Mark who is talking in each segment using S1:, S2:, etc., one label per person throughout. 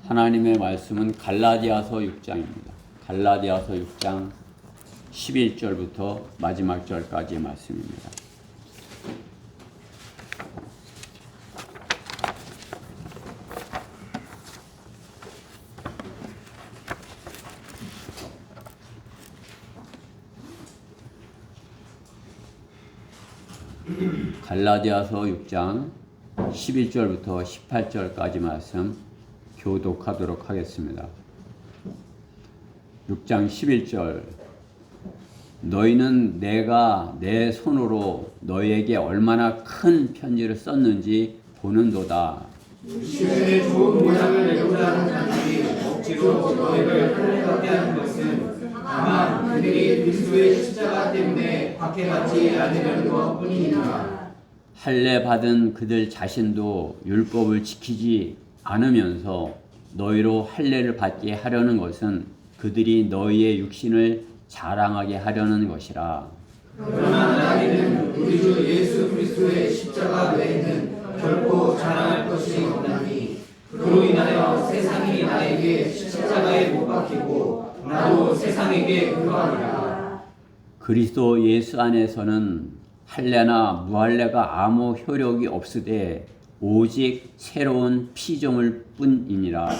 S1: 하나님의 말씀은 갈라디아서 6장입니다. 갈라디아서 6장 11절부터 마지막 절까지의 말씀입니다. 갈라디아서 6장 11절부터 18절까지 말씀 교독하도록 하겠습니다. 6장 11절 너희는 내가 내 손으로 너희에게 얼마나 큰 편지를 썼는지 보는도다.
S2: 육신의 좋은 모양을 내고자 하는 자들이 억지로 너희를 할례받게 하는 것은 다만 그들이 그리스도의 십자가 때문에 박해받지 않으려는 것뿐이니라.
S1: 할례 받은 그들 자신도 율법을 지키지 않으면서 너희로 할례를 받게 하려는 것은 그들이 너희의 육신을 자랑하게 하려는 것이라.
S2: 그러나 나에게는 우리 주 예수 그리스도의 십자가 외에는 결코 자랑할 것이 없나니 그로 인하여 세상이 나에게 십자가에 못 박히고 나도 세상에게 그러하리라.
S1: 그리스도 예수 안에서는 할례나 무할례가 아무 효력이 없으되 오직 새로운 피조물 뿐이니라.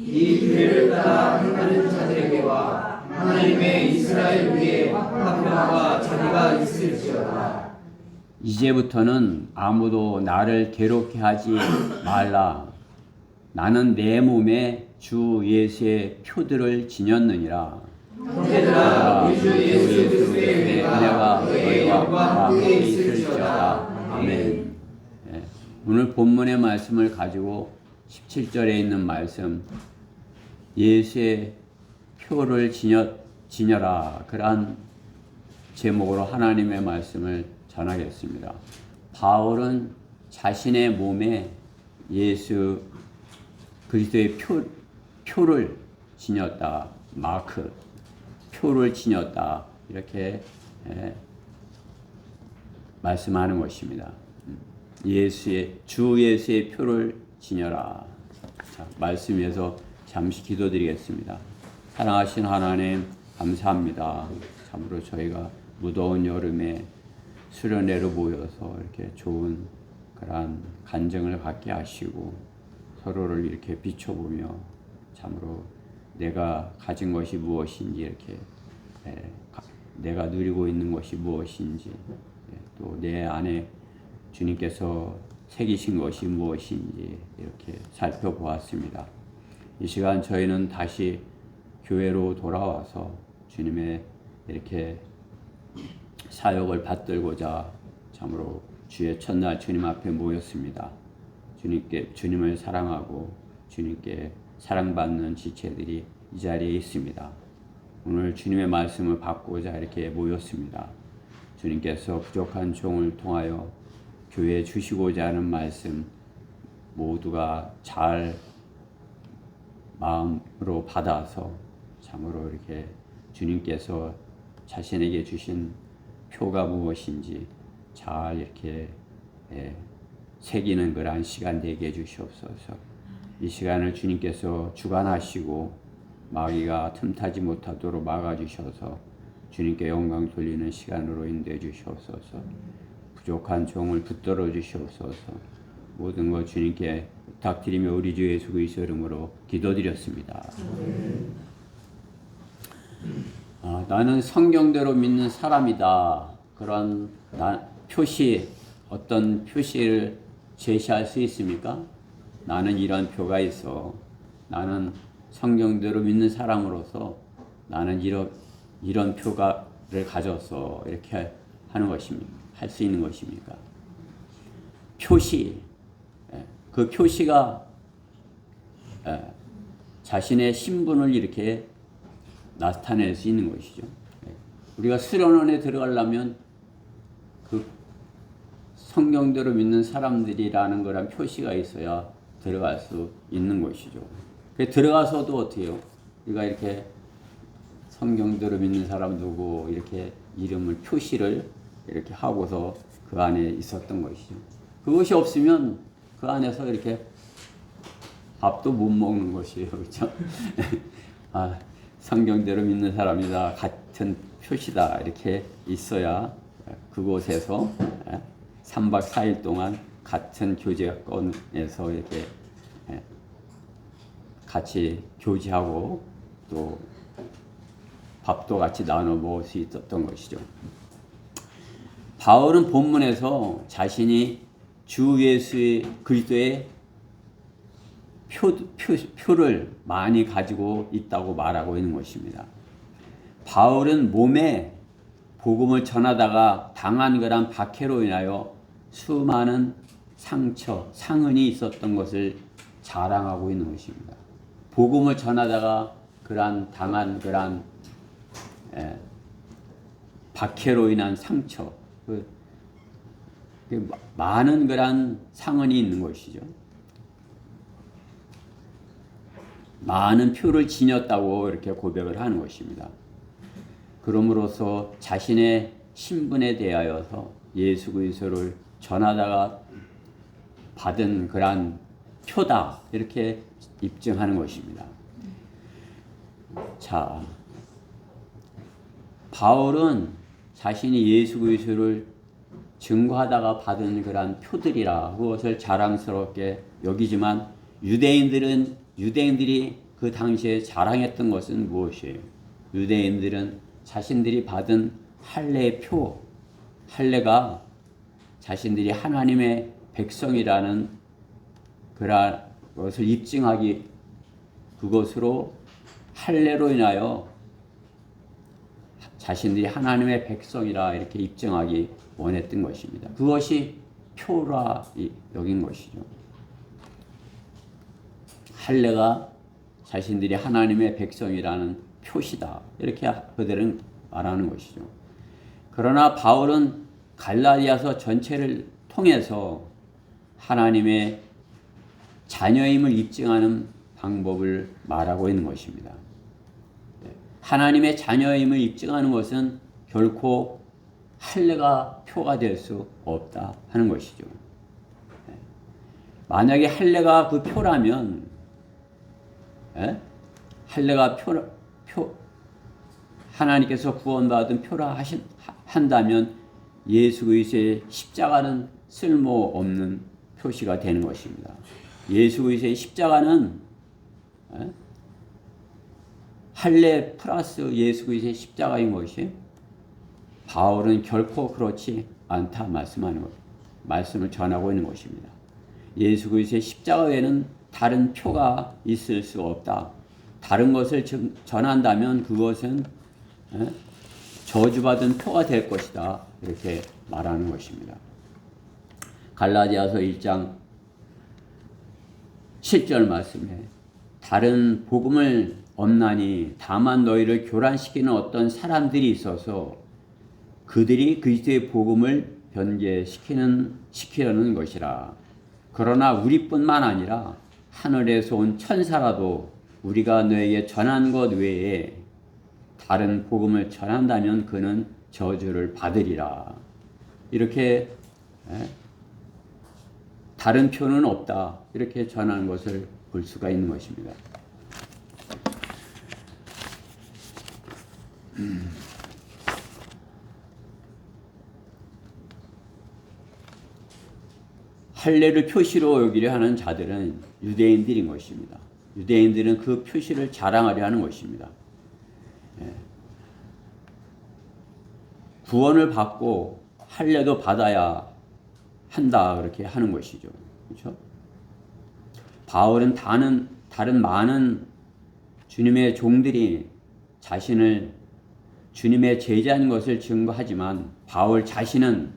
S2: 이 규례를 따라 행하는 자들에게와 하나님의 이스라엘 위에 화평과 자비가 있을지어다.
S1: 이제부터는 아무도 나를 괴롭게 하지 말라. 나는 내 몸에 주 예수의 표들을 지녔느니라.
S2: 형제들아, 우리 주 예수 그리스도의 은혜가 너희와 함께 있을지어다. 아멘.
S1: 오늘 본문의 말씀을 가지고 17절에 있는 말씀 예수의 표를 지녀라 그러한 제목으로 하나님의 말씀을 전하겠습니다. 바울은 자신의 몸에 예수 그리스도의 표를 지녔다. 마크 표를 지녔다. 이렇게 말씀하는 것입니다. 주 예수의 표를 지녀라. 자, 말씀에서 잠시 기도드리겠습니다. 사랑하신 하나님 감사합니다. 참으로 저희가 무더운 여름에 수련회로 모여서 이렇게 좋은 그러한 간증을 갖게 하시고 서로를 이렇게 비춰보며 참으로 내가 가진 것이 무엇인지 이렇게 내가 누리고 있는 것이 무엇인지 또 내 안에 주님께서 새기신 것이 무엇인지 이렇게 살펴보았습니다. 이 시간 저희는 다시 교회로 돌아와서 주님의 이렇게 사역을 받들고자 참으로 주의 첫날 주님 앞에 모였습니다. 주님을 사랑하고 주님께 사랑받는 지체들이 이 자리에 있습니다. 오늘 주님의 말씀을 받고자 이렇게 모였습니다. 주님께서 부족한 종을 통하여 교회에 주시고자 하는 말씀 모두가 잘 마음으로 받아서 참으로 이렇게 주님께서 자신에게 주신 표가 무엇인지 잘 이렇게 새기는 그러한 시간 되게 해주시옵소서. 이 시간을 주님께서 주관하시고 마귀가 틈타지 못하도록 막아주셔서 주님께 영광 돌리는 시간으로 인도해 주시옵소서. 부족한 종을 붙들어 주시옵소서. 모든 것 주님께 부탁드리며 우리 주 예수 그리스도 이름으로 기도드렸습니다. 나는 성경대로 믿는 사람이다. 그런 표시, 어떤 표시를 제시할 수 있습니까? 나는 이런 표가 있어. 나는 성경대로 믿는 사람으로서 나는 이런 표가를 가졌어. 이렇게 하는 것입니까? 할 수 있는 것입니까? 표시. 그 표시가 자신의 신분을 이렇게 나타낼 수 있는 것이죠. 우리가 수련원에 들어가려면 그 성경대로 믿는 사람들이라는 거란 표시가 있어야 들어갈 수 있는 것이죠. 들어가서도 어떻게 해요? 우리가 이렇게 성경대로 믿는 사람 누구 이렇게 이름을 표시를 이렇게 하고서 그 안에 있었던 것이죠. 그것이 없으면 그 안에서 이렇게 밥도 못 먹는 것이에요. 그렇죠? 아, 성경대로 믿는 사람이다. 같은 표시다. 이렇게 있어야 그곳에서 3박 4일 동안 같은 교제권에서 이렇게 같이 교제하고 또 밥도 같이 나눠 먹을 수 있었던 것이죠. 바울은 본문에서 자신이 주 예수 그리스도의 표를 많이 가지고 있다고 말하고 있는 것입니다. 바울은 몸에 복음을 전하다가 당한 그런 박해로 인하여 수많은 상처, 상흔이 있었던 것을 자랑하고 있는 것입니다. 복음을 전하다가 당한 그런 박해로 인한 상처, 많은 그런 상흔이 있는 것이죠. 많은 표를 지녔다고 이렇게 고백을 하는 것입니다. 그럼으로써 자신의 신분에 대하여서 예수 그리스도를 전하다가 받은 그러한 표다 이렇게 입증하는 것입니다. 자, 바울은 자신이 예수 그리스도를 증거하다가 받은 그러한 표들이라 그것을 자랑스럽게 여기지만 유대인들이 그 당시에 자랑했던 것은 무엇이에요? 유대인들은 자신들이 받은 할례의 표, 할례가 자신들이 하나님의 백성이라는 그런 것을 입증하기 그것으로 할례로 인하여 자신들이 하나님의 백성이라 이렇게 입증하기 원했던 것입니다. 그것이 표라 여긴 것이죠. 할례가 자신들이 하나님의 백성이라는 표시다. 이렇게 그들은 말하는 것이죠. 그러나 바울은 갈라디아서 전체를 통해서 하나님의 자녀임을 입증하는 방법을 말하고 있는 것입니다. 하나님의 자녀임을 입증하는 것은 결코 할례가 표가 될 수 없다 하는 것이죠. 만약에 할례가 그 표라면 할례가 하나님께서 구원받은 표라 한다면 예수 그리스도의 십자가는 쓸모없는 표시가 되는 것입니다. 예수 그리스도의 십자가는 할례 플러스 예수 그리스도의 십자가인 것이 바울은 결코 그렇지 않다 말씀을 전하고 있는 것입니다. 예수 그리스도의 십자가 외에는 다른 표가 있을 수 없다. 다른 것을 전한다면 그것은 저주받은 표가 될 것이다. 이렇게 말하는 것입니다. 갈라디아서 1장 7절 말씀에 다른 복음을 없나니 다만 너희를 교란시키는 어떤 사람들이 있어서 그들이 그리스도의 복음을 변개시키려는 것이라. 그러나 우리뿐만 아니라 하늘에서 온 천사라도 우리가 너에게 전한 것 외에 다른 복음을 전한다면 그는 저주를 받으리라. 이렇게 다른 표는 없다. 이렇게 전하는 것을 볼 수가 있는 것입니다. 할례를 표시로 여기려 하는 자들은 유대인들인 것입니다. 유대인들은 그 표시를 자랑하려 하는 것입니다. 구원을 받고 할례도 받아야 한다 그렇게 하는 것이죠. 그렇죠? 바울은 다른 많은 주님의 종들이 자신을 주님의 제자인 것을 증거하지만 바울 자신은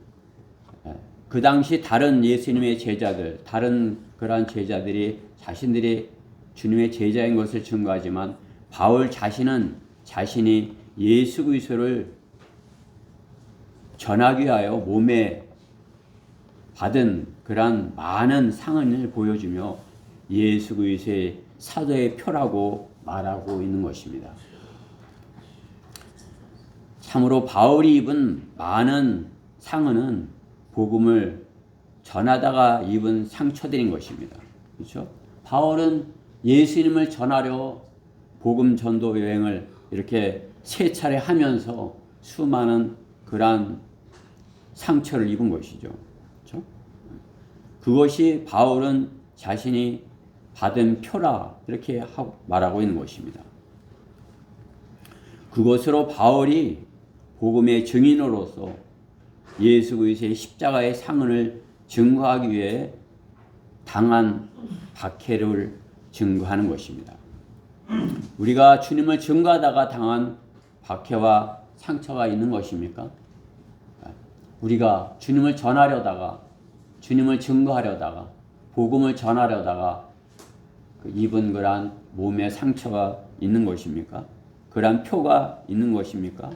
S1: 그 당시 다른 예수님의 제자들, 다른 그러한 제자들이 자신들이 주님의 제자인 것을 증거하지만 바울 자신은 자신이 예수 그리스도를 전하기 위하여 몸에 받은 그러한 많은 상흔을 보여주며 예수 그리스도의 사도의 표라고 말하고 있는 것입니다. 참으로 바울이 입은 많은 상흔은 복음을 전하다가 입은 상처들인 것입니다. 그렇죠? 바울은 예수님을 전하려 복음 전도 여행을 이렇게 세 차례 하면서 수많은 그러한 상처를 입은 것이죠. 그렇죠? 그것이 바울은 자신이 받은 표라 이렇게 말하고 있는 것입니다. 그것으로 바울이 복음의 증인으로서 예수 그리스도의 십자가의 상흔을 증거하기 위해 당한 박해를 증거하는 것입니다. 우리가 주님을 증거하다가 당한 박해와 상처가 있는 것입니까? 우리가 주님을 전하려다가 주님을 증거하려다가 복음을 전하려다가 입은 그러한 몸에 상처가 있는 것입니까? 그러한 표가 있는 것입니까?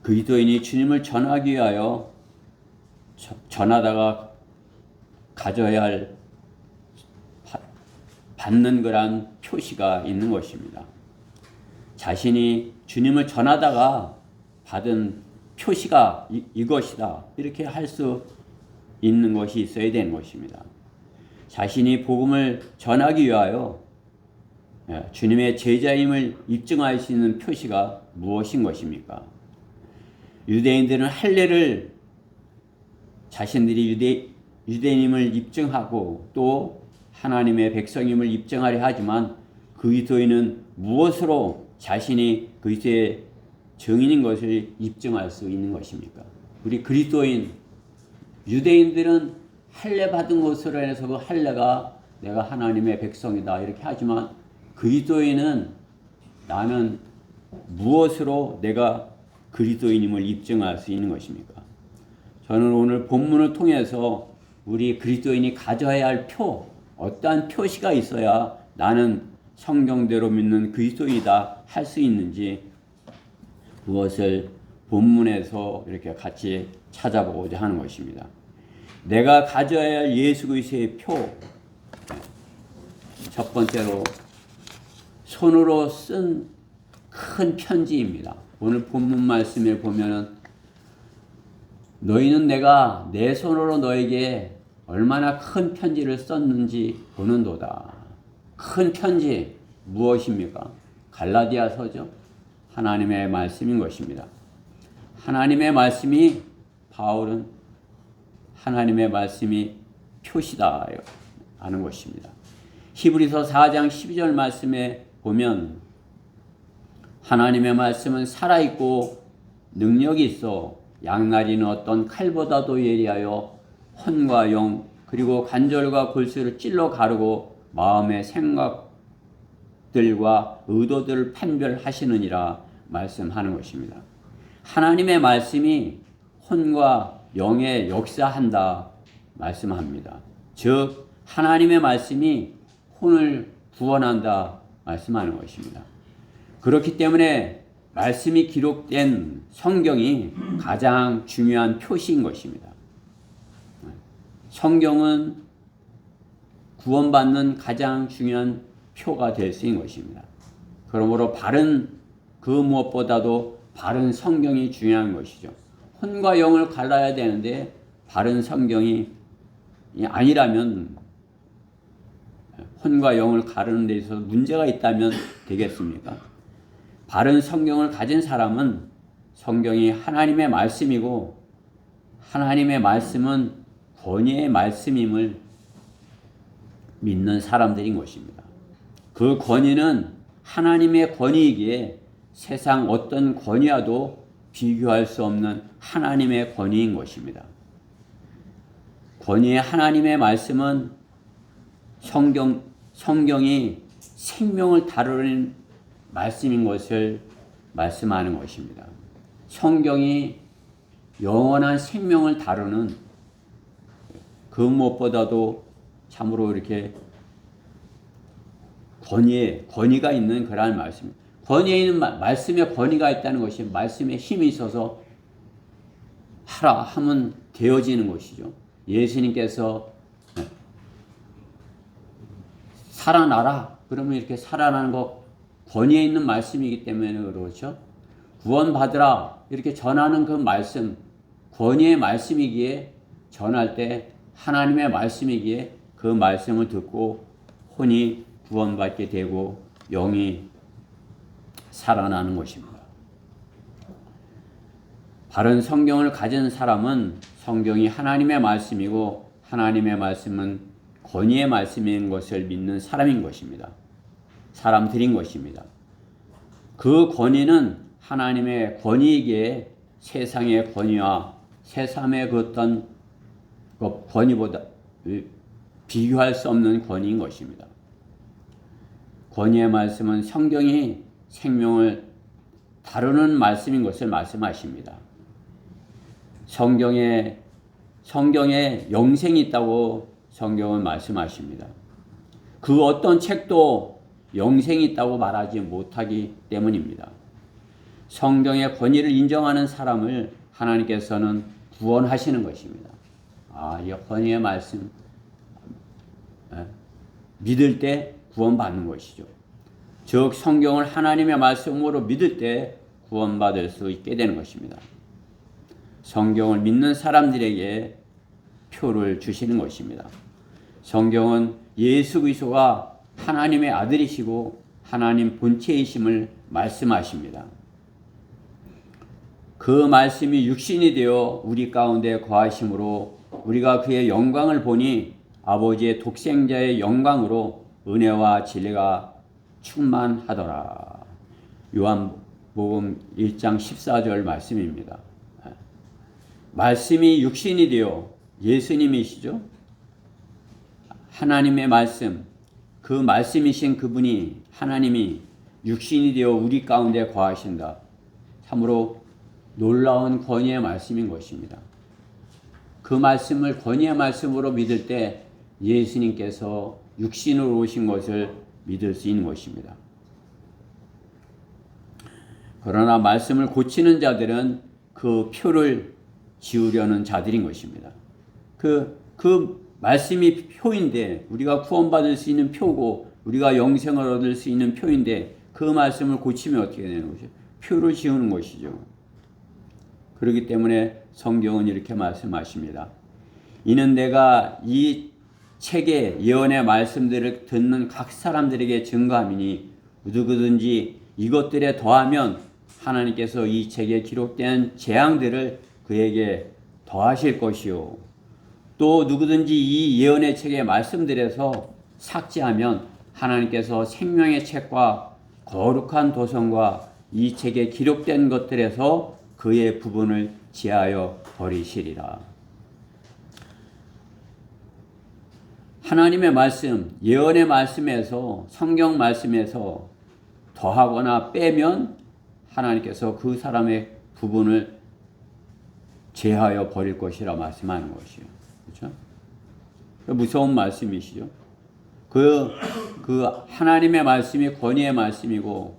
S1: 그리스도인이 주님을 전하기 위하여 전하다가 가져야 할 받는 그러한 표시가 있는 것입니다. 자신이 주님을 전하다가 받은 표시가 이것이다 이렇게 할 수 있는 것이 있어야 되는 것입니다. 자신이 복음을 전하기 위하여 주님의 제자임을 입증할 수 있는 표시가 무엇인 것입니까? 유대인들은 할례를 자신들이 유대인임을 입증하고 또 하나님의 백성임을 입증하려 하지만 그리스도인은 무엇으로 자신이 그리스도의 증인인 것을 입증할 수 있는 것입니까? 우리 그리스도인 유대인들은 할례 받은 것으로 인해서 그 할례가 내가 하나님의 백성이다 이렇게 하지만 그리스도인은 나는 무엇으로 내가 그리스도인임을 입증할 수 있는 것입니까? 저는 오늘 본문을 통해서 우리 그리스도인이 가져야 할 표, 어떠한 표시가 있어야 나는 성경대로 믿는 그리스도인이다 할 수 있는지 그것을 본문에서 이렇게 같이 찾아보고자 하는 것입니다. 내가 가져야 할 예수 그리스도의 표, 첫 번째로 손으로 쓴 큰 편지입니다. 오늘 본문 말씀에 보면은 너희는 내가 내 손으로 너에게 얼마나 큰 편지를 썼는지 보는도다. 큰 편지 무엇입니까? 갈라디아서죠. 하나님의 말씀인 것입니다. 하나님의 말씀이 바울은 하나님의 말씀이 표시다 하는 것입니다. 히브리서 4장 12절 말씀에 보면 하나님의 말씀은 살아있고 능력이 있어 양날이는 어떤 칼보다도 예리하여 혼과 영 그리고 관절과 골수를 찔러 가르고 마음의 생각들과 의도들을 판별하시느니라 말씀하는 것입니다. 하나님의 말씀이 혼과 영에 역사한다 말씀합니다. 즉 하나님의 말씀이 혼을 구원한다 말씀하는 것입니다. 그렇기 때문에 말씀이 기록된 성경이 가장 중요한 표시인 것입니다. 성경은 구원받는 가장 중요한 표가 될 수 있는 것입니다. 그러므로 바른 그 무엇보다도 바른 성경이 중요한 것이죠. 혼과 영을 갈라야 되는데 바른 성경이 아니라면 혼과 영을 가르는 데 있어서 문제가 있다면 되겠습니까? 바른 성경을 가진 사람은 성경이 하나님의 말씀이고 하나님의 말씀은 권위의 말씀임을 믿는 사람들인 것입니다. 그 권위는 하나님의 권위이기에 세상 어떤 권위와도 비교할 수 없는 하나님의 권위인 것입니다. 권위의 하나님의 말씀은 성경이 생명을 다루는 말씀인 것을 말씀하는 것입니다. 성경이 영원한 생명을 다루는 그 무엇보다도 참으로 이렇게 권위가 있는 그러한 말씀. 권위에 있는 말씀에 권위가 있다는 것이 말씀에 힘이 있어서 하라 하면 되어지는 것이죠. 예수님께서 살아나라 그러면 이렇게 살아나는 것 권위에 있는 말씀이기 때문에 그렇죠. 구원받으라 이렇게 전하는 그 말씀 권위의 말씀이기에 전할 때 하나님의 말씀이기에 그 말씀을 듣고 혼이 구원받게 되고 영이 살아나는 것입니다. 바른 성경을 가진 사람은 성경이 하나님의 말씀이고 하나님의 말씀은 권위의 말씀인 것을 믿는 사람인 것입니다. 사람들인 것입니다. 그 권위는 하나님의 권위이기에 세상의 권위와 세상의 그 어떤 권위보다 비교할 수 없는 권위인 것입니다. 권위의 말씀은 성경이 생명을 다루는 말씀인 것을 말씀하십니다. 성경에 영생이 있다고 성경은 말씀하십니다. 그 어떤 책도 영생이 있다고 말하지 못하기 때문입니다. 성경의 권위를 인정하는 사람을 하나님께서는 구원하시는 것입니다. 이 권위의 말씀 믿을 때 구원받는 것이죠. 즉 성경을 하나님의 말씀으로 믿을 때 구원받을 수 있게 되는 것입니다. 성경을 믿는 사람들에게 표를 주시는 것입니다. 성경은 예수 그리스도가 하나님의 아들이시고 하나님 본체이심을 말씀하십니다. 그 말씀이 육신이 되어 우리 가운데 거하심으로 우리가 그의 영광을 보니 아버지의 독생자의 영광으로 은혜와 진리가 충만하더라. 요한복음 1장 14절 말씀입니다. 말씀이 육신이 되어 예수님이시죠. 하나님의 말씀, 그 말씀이신 그분이 하나님이 육신이 되어 우리 가운데 거하신다. 참으로 놀라운 권위의 말씀인 것입니다. 그 말씀을 권위의 말씀으로 믿을 때 예수님께서 육신으로 오신 것을 믿을 수 있는 것입니다. 그러나 말씀을 고치는 자들은 그 표를 지우려는 자들인 것입니다. 그 말씀이 표인데 우리가 구원받을 수 있는 표고 우리가 영생을 얻을 수 있는 표인데 그 말씀을 고치면 어떻게 되는 것이죠? 표를 지우는 것이죠. 그렇기 때문에 성경은 이렇게 말씀하십니다. 이는 내가 이 책의 예언의 말씀들을 듣는 각 사람들에게 증거함이니 누구든지 이것들에 더하면 하나님께서 이 책에 기록된 재앙들을 그에게 더하실 것이요. 또 누구든지 이 예언의 책의 말씀들에서 삭제하면 하나님께서 생명의 책과 거룩한 도성과 이 책에 기록된 것들에서 그의 부분을 제하여 버리시리라. 하나님의 말씀, 예언의 말씀에서 성경 말씀에서 더하거나 빼면 하나님께서 그 사람의 부분을 제하여 버릴 것이라 말씀하는 것이요. 그렇죠? 무서운 말씀이시죠. 그 하나님의 말씀이 권위의 말씀이고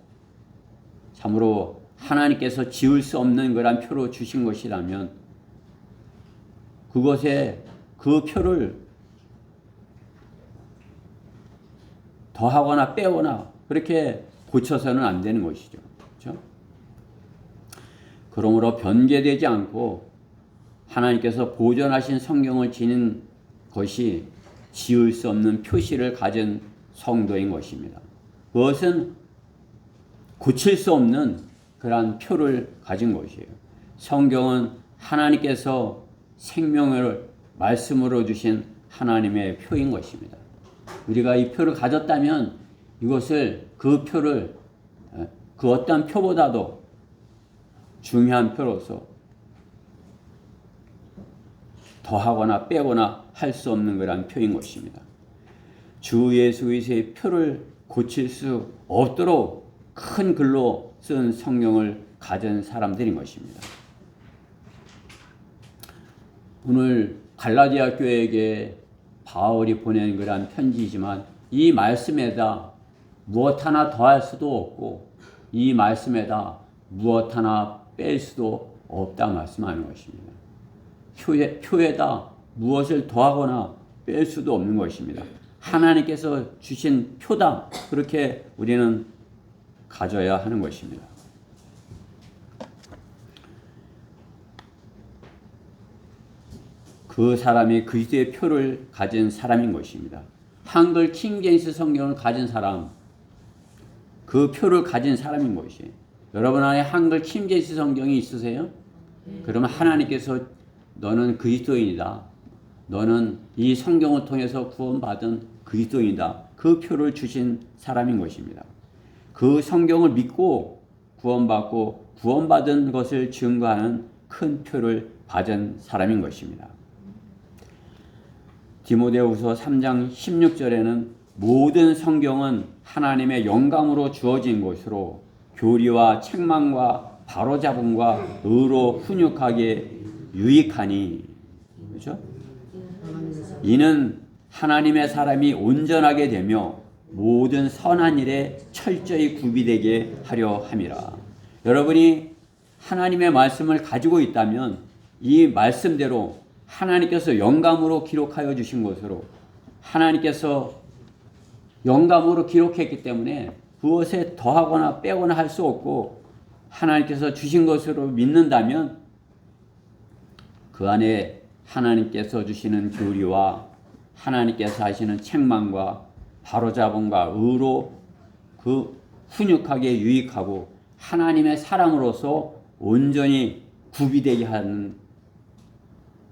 S1: 참으로 하나님께서 지울 수 없는 그런 표로 주신 것이라면 그것에 그 표를 더하거나 빼거나 그렇게 고쳐서는 안 되는 것이죠. 그렇죠? 그러므로 변개되지 않고 하나님께서 보존하신 성경을 지닌 것이 지울 수 없는 표시를 가진 성도인 것입니다. 그것은 고칠 수 없는 그러한 표를 가진 것이에요. 성경은 하나님께서 생명을 말씀으로 주신 하나님의 표인 것입니다. 우리가 이 표를 가졌다면 이것을 그 표를 그 어떤 표보다도 중요한 표로서 더하거나 빼거나 할 수 없는 그런 표인 것입니다. 주 예수 그리스도의 표를 고칠 수 없도록 큰 글로 쓴 성경을 가진 사람들인 것입니다. 오늘 갈라디아 교회에게 바울이 보낸 그런 편지이지만 이 말씀에다 무엇 하나 더할 수도 없고 이 말씀에다 무엇 하나 뺄 수도 없다 말씀하는 것입니다. 표에다 무엇을 더하거나 뺄 수도 없는 것입니다. 하나님께서 주신 표다. 그렇게 우리는 가져야 하는 것입니다. 그 사람이 그리스도의 표를 가진 사람인 것입니다. 한글 킹제임스 성경을 가진 사람, 그 표를 가진 사람인 것이에요. 여러분 안에 한글 킹제임스 성경이 있으세요? 그러면 하나님께서 너는 그리스도인이다. 너는 이 성경을 통해서 구원받은 그리스도인이다. 그 표를 주신 사람인 것입니다. 그 성경을 믿고 구원받고 구원받은 것을 증거하는 큰 표를 받은 사람인 것입니다. 디모데후서 3장 16절에는 모든 성경은 하나님의 영감으로 주어진 것으로 교리와 책망과 바로잡음과 의로 훈육하게 유익하니, 그렇죠? 이는 하나님의 사람이 온전하게 되며 모든 선한 일에 철저히 구비되게 하려 함이라. 여러분이 하나님의 말씀을 가지고 있다면 이 말씀대로 하나님께서 영감으로 기록하여 주신 것으로 하나님께서 영감으로 기록했기 때문에 무엇에 더하거나 빼거나 할 수 없고 하나님께서 주신 것으로 믿는다면 그 안에 하나님께서 주시는 교리와 하나님께서 하시는 책망과 바로잡음과 의로 그 훈육하게 유익하고 하나님의 사람으로서 온전히 구비되게 하는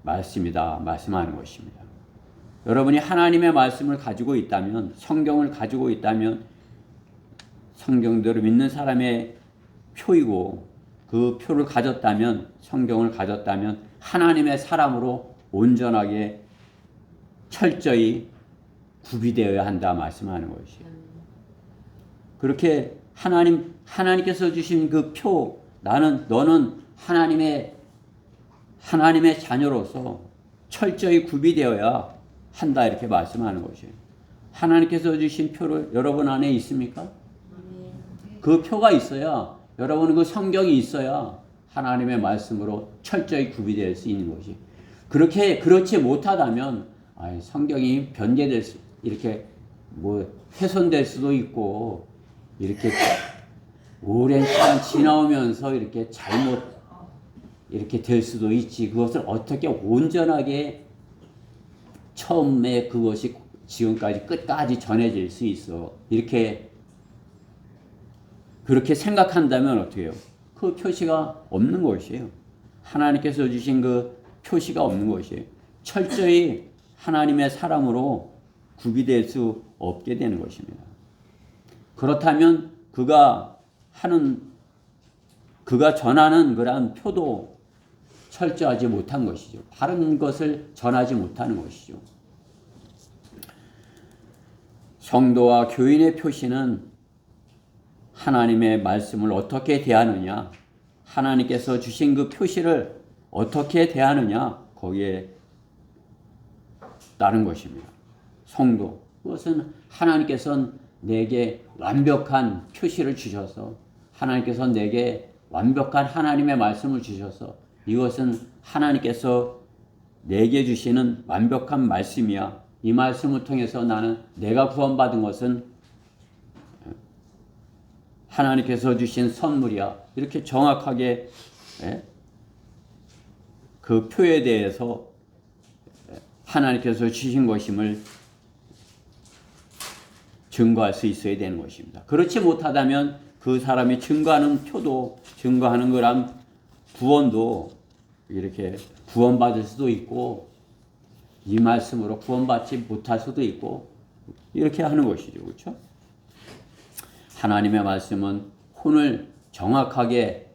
S1: 말씀이다. 말씀하는 것입니다. 여러분이 하나님의 말씀을 가지고 있다면, 성경을 가지고 있다면 성경대로 믿는 사람의 표이고 그 표를 가졌다면, 성경을 가졌다면 하나님의 사람으로 온전하게 철저히 구비되어야 한다 말씀하는 것이에요. 그렇게 하나님께서 주신 그 표, 너는 하나님의 자녀로서 철저히 구비되어야 한다 이렇게 말씀하는 것이에요. 하나님께서 주신 표를 여러분 안에 있습니까? 그 표가 있어야, 여러분 그 성경이 있어야 하나님의 말씀으로 철저히 구비될 수 있는 것이. 그렇지 못하다면 성경이 변제될 수, 이렇게 훼손될 수도 있고, 이렇게 오랜 시간 지나오면서 이렇게 잘못 이렇게 될 수도 있지. 그것을 어떻게 온전하게 처음에 그것이 지금까지 끝까지 전해질 수 있어. 그렇게 생각한다면 어떻게 해요? 그 표시가 없는 것이에요. 하나님께서 주신 그 표시가 없는 것이에요. 철저히 하나님의 사람으로 구비될 수 없게 되는 것입니다. 그렇다면 그가 전하는 그러한 표도 철저하지 못한 것이죠. 바른 것을 전하지 못하는 것이죠. 성도와 교인의 표시는 하나님의 말씀을 어떻게 대하느냐, 하나님께서 주신 그 표시를 어떻게 대하느냐, 거기에 따른 것입니다. 성도, 그것은 하나님께서는 내게 완벽한 표시를 주셔서, 하나님께서 내게 완벽한 하나님의 말씀을 주셔서, 이것은 하나님께서 내게 주시는 완벽한 말씀이야. 이 말씀을 통해서 내가 구원받은 것은 하나님께서 주신 선물이야. 이렇게 정확하게 그 표에 대해서 하나님께서 주신 것임을 증거할 수 있어야 되는 것입니다. 그렇지 못하다면 그 사람이 증거하는 표도, 증거하는 거란 구원도 이렇게 구원받을 수도 있고, 이 말씀으로 구원받지 못할 수도 있고, 이렇게 하는 것이죠. 그렇죠? 하나님의 말씀은 혼을 정확하게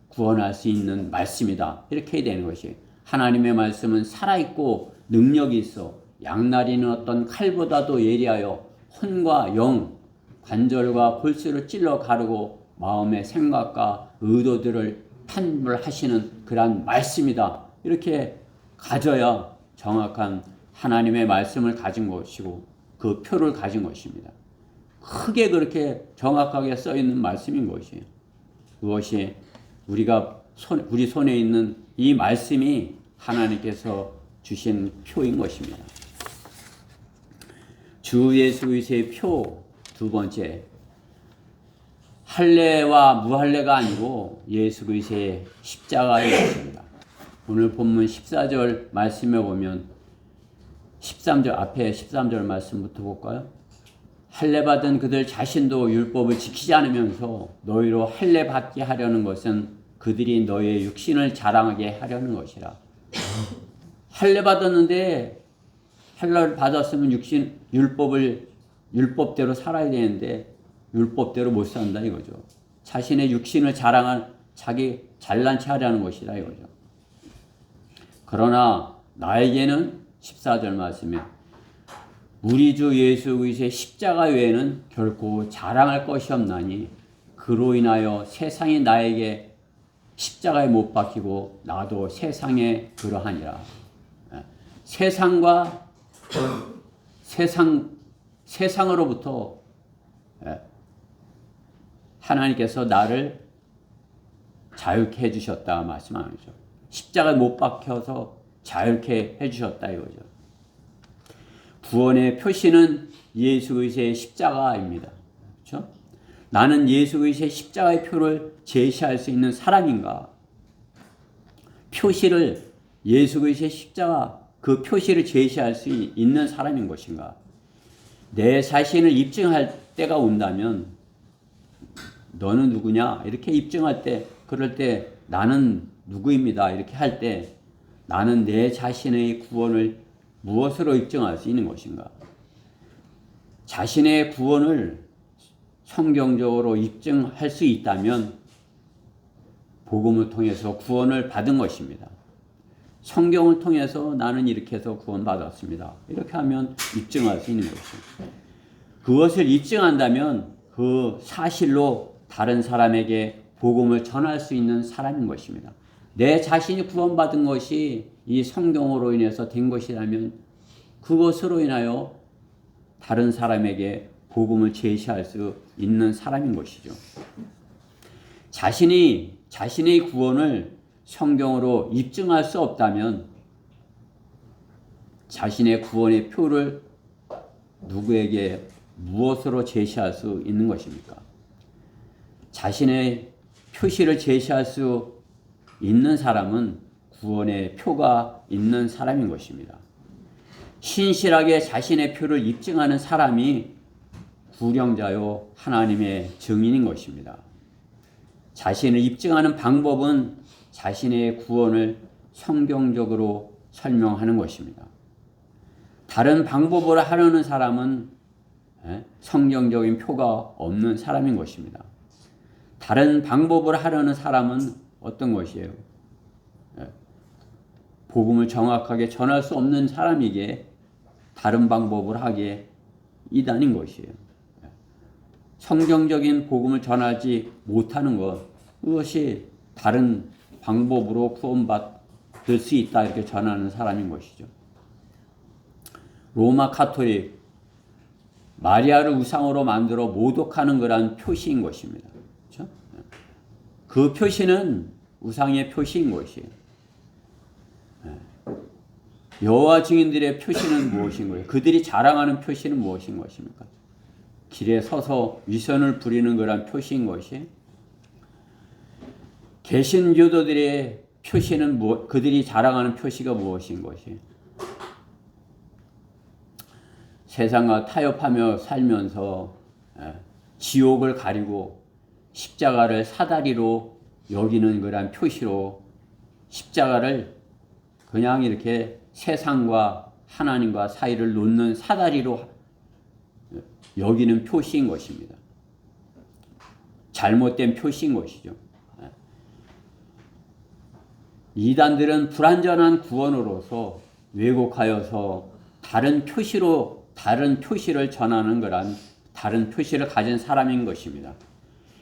S1: 구원할 수 있는 말씀이다. 이렇게 해야 되는 것이에요. 하나님의 말씀은 살아있고 능력이 있어 양날이는 어떤 칼보다도 예리하여 혼과 영, 관절과 골수를 찔러 가르고 마음의 생각과 의도들을 판별하시는 그러한 말씀이다. 이렇게 가져야 정확한 하나님의 말씀을 가진 것이고 그 표를 가진 것입니다. 크게 그렇게 정확하게 써 있는 말씀인 것이에요. 그것이 우리 손에 있는 이 말씀이 하나님께서 주신 표인 것입니다. 주 예수 그리스도의 표 두 번째, 할례와 무할례가 아니고 예수 그리스도의 십자가의 것입니다. 오늘 본문 14절 말씀에 보면 13절 앞에 13절 말씀부터 볼까요? 할례 받은 그들 자신도 율법을 지키지 않으면서 너희로 할례 받게 하려는 것은 그들이 너희의 육신을 자랑하게 하려는 것이라. 할례 받았는데 할례를 받았으면 율법대로 살아야 되는데 율법대로 못 산다 이거죠. 자신의 육신을 자랑한 자기 잘난 체 하려는 것이다 이거죠. 그러나 나에게는 14절 말씀에 우리 주 예수 그리스도의 십자가 외에는 결코 자랑할 것이 없나니 그로 인하여 세상이 나에게 십자가에 못 박히고 나도 세상에 그러하니라. 세상으로부터 하나님께서 나를 자유케 해주셨다 말씀하는 거죠. 십자가에 못 박혀서 자유케 해주셨다 이거죠. 구원의 표시는 예수 그리스도의 십자가입니다. 그렇죠? 나는 예수 그리스도의 십자가의 표를 제시할 수 있는 사람인가? 표시를 예수 그리스도의 십자가 그 표시를 제시할 수 있는 사람인 것인가? 내 자신을 입증할 때가 온다면 너는 누구냐? 이렇게 입증할 때 그럴 때 나는 누구입니다. 이렇게 할 때 나는 내 자신의 구원을 무엇으로 입증할 수 있는 것인가? 자신의 구원을 성경적으로 입증할 수 있다면 복음을 통해서 구원을 받은 것입니다. 성경을 통해서 나는 이렇게 해서 구원받았습니다. 이렇게 하면 입증할 수 있는 것이죠. 그것을 입증한다면 그 사실로 다른 사람에게 복음을 전할 수 있는 사람인 것입니다. 내 자신이 구원받은 것이 이 성경으로 인해서 된 것이라면 그것으로 인하여 다른 사람에게 복음을 제시할 수 있는 사람인 것이죠. 자신의 구원을 성경으로 입증할 수 없다면 자신의 구원의 표를 누구에게 무엇으로 제시할 수 있는 것입니까? 자신의 표시를 제시할 수 있는 사람은 구원의 표가 있는 사람인 것입니다. 신실하게 자신의 표를 입증하는 사람이 구령자요 하나님의 증인인 것입니다. 자신을 입증하는 방법은 자신의 구원을 성경적으로 설명하는 것입니다. 다른 방법으로 하려는 사람은 성경적인 표가 없는 사람인 것입니다. 다른 방법으로 하려는 사람은 어떤 것이에요? 복음을 정확하게 전할 수 없는 사람에게 다른 방법을 하기에 이단인 것이에요. 성경적인 복음을 전하지 못하는 것, 그것이 다른 방법으로 구원받을 수 있다 이렇게 전하는 사람인 것이죠. 로마 카톨릭, 마리아를 우상으로 만들어 모독하는 거란 표시인 것입니다. 그렇죠? 그 표시는 우상의 표시인 것이에요. 여호와 증인들의 표시는 무엇인 거예요? 그들이 자랑하는 표시는 무엇인 것입니까? 길에 서서 위선을 부리는 거란 표시인 것이 개신교도들의 표시는 그들이 자랑하는 표시가 무엇인 것이 세상과 타협하며 살면서 지옥을 가리고 십자가를 사다리로 여기는 거란 표시로 십자가를 그냥 이렇게 세상과 하나님과 사이를 놓는 사다리로 여기는 표시인 것입니다. 잘못된 표시인 것이죠. 이단들은 불완전한 구원으로서 왜곡하여서 다른 표시를 전하는 거란 다른 표시를 가진 사람인 것입니다.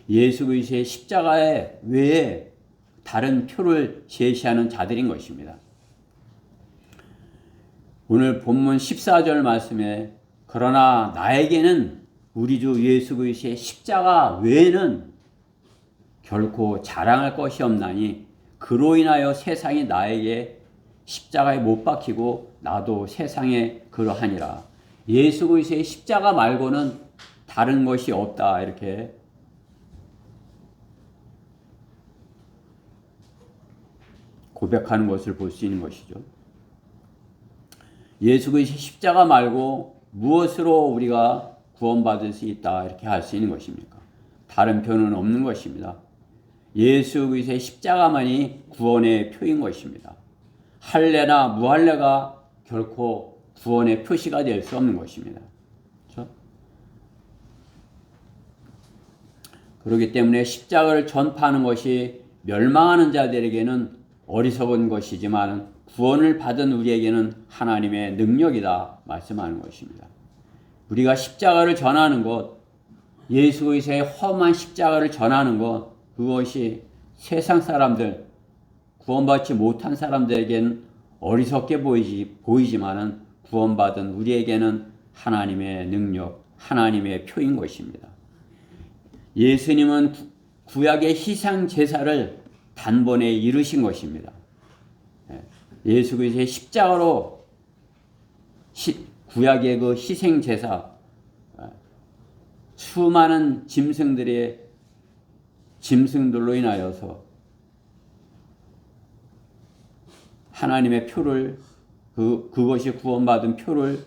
S1: 예수 그리스도의 십자가에 외에 다른 표를 제시하는 자들인 것입니다. 오늘 본문 14절 말씀에 그러나 나에게는 우리 주 예수 그리스도의 십자가 외에는 결코 자랑할 것이 없나니 그로 인하여 세상이 나에게 십자가에 못 박히고 나도 세상에 그러하니라. 예수 그리스도의 십자가 말고는 다른 것이 없다 이렇게 고백하는 것을 볼 수 있는 것이죠. 예수 그리스도의 십자가 말고 무엇으로 우리가 구원받을 수 있다 이렇게 할 수 있는 것입니까? 다른 표는 없는 것입니다. 예수 그리스도의 십자가만이 구원의 표인 것입니다. 할례나 무할례가 결코 구원의 표시가 될 수 없는 것입니다. 그렇죠? 그렇기 때문에 십자가를 전파하는 것이 멸망하는 자들에게는 어리석은 것이지만 구원을 받은 우리에게는 하나님의 능력이다 말씀하는 것입니다. 우리가 십자가를 전하는 것, 예수 그리스도의 험한 십자가를 전하는 것, 그것이 세상 사람들, 구원받지 못한 사람들에게는 어리석게 보이지만은 구원받은 우리에게는 하나님의 능력, 하나님의 표인 것입니다. 예수님은 구약의 희생 제사를 단번에 이루신 것입니다. 예수 그리스도의 십자가로 구약의 그 희생 제사, 수많은 짐승들로 인하여서 하나님의 표를 그것이 구원받은 표를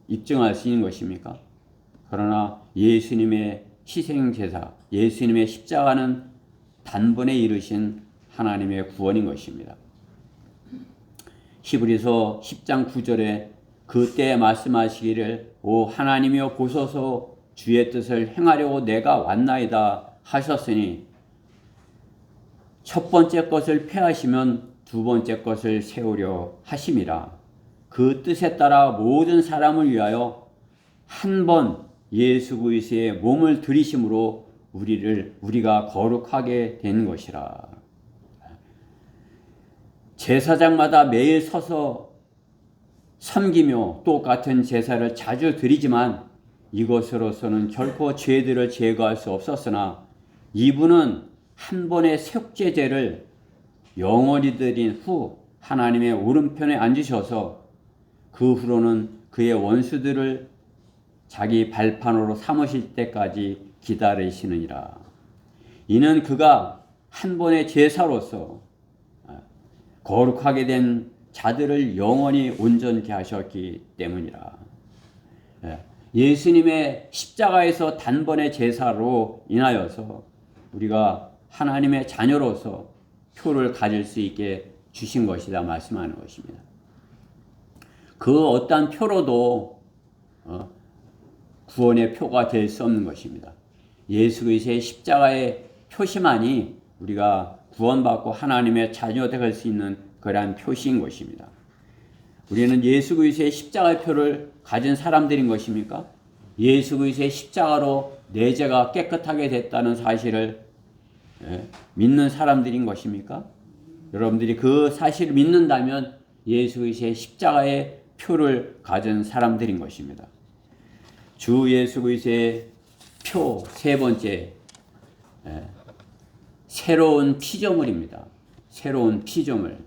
S1: 입증할 수 있는 것입니까? 그러나 예수님의 희생 제사, 예수님의 십자가는 단번에 이루신 하나님의 구원인 것입니다. 히브리서 10장 9절에 그때 말씀하시기를 오 하나님이여 보소서 주의 뜻을 행하려고 내가 왔나이다 하셨으니 첫 번째 것을 폐하시면 두 번째 것을 세우려 하심이라. 그 뜻에 따라 모든 사람을 위하여 한 번 예수 그리스도의 몸을 들이심으로 우리가 거룩하게 된 것이라. 제사장마다 매일 서서 섬기며 똑같은 제사를 자주 드리지만 이것으로서는 결코 죄들을 제거할 수 없었으나 이분은 한 번의 속죄제를 영원히 드린 후 하나님의 오른편에 앉으셔서 그 후로는 그의 원수들을 자기 발판으로 삼으실 때까지 기다리시느니라. 이는 그가 한 번의 제사로서 거룩하게 된 자들을 영원히 온전케 하셨기 때문이라. 예수님의 십자가에서 단번의 제사로 인하여서 우리가 하나님의 자녀로서 표를 가질 수 있게 주신 것이다 말씀하는 것입니다. 그 어떠한 표로도 구원의 표가 될 수 없는 것입니다. 예수 그리스도의 십자가의 표시만이 우리가 구원받고 하나님의 자녀가 될 수 있는 그러한 표시인 것입니다. 우리는 예수 그리스도의 십자가의 표를 가진 사람들인 것입니까? 예수 그리스도의 십자가로 내 죄가 깨끗하게 됐다는 사실을 믿는 사람들인 것입니까? 여러분들이 그 사실을 믿는다면 예수 그리스도의 십자가의 표를 가진 사람들인 것입니다. 주 예수 그리스도의 표 세 번째, 새로운 피조물입니다. 새로운 피조물.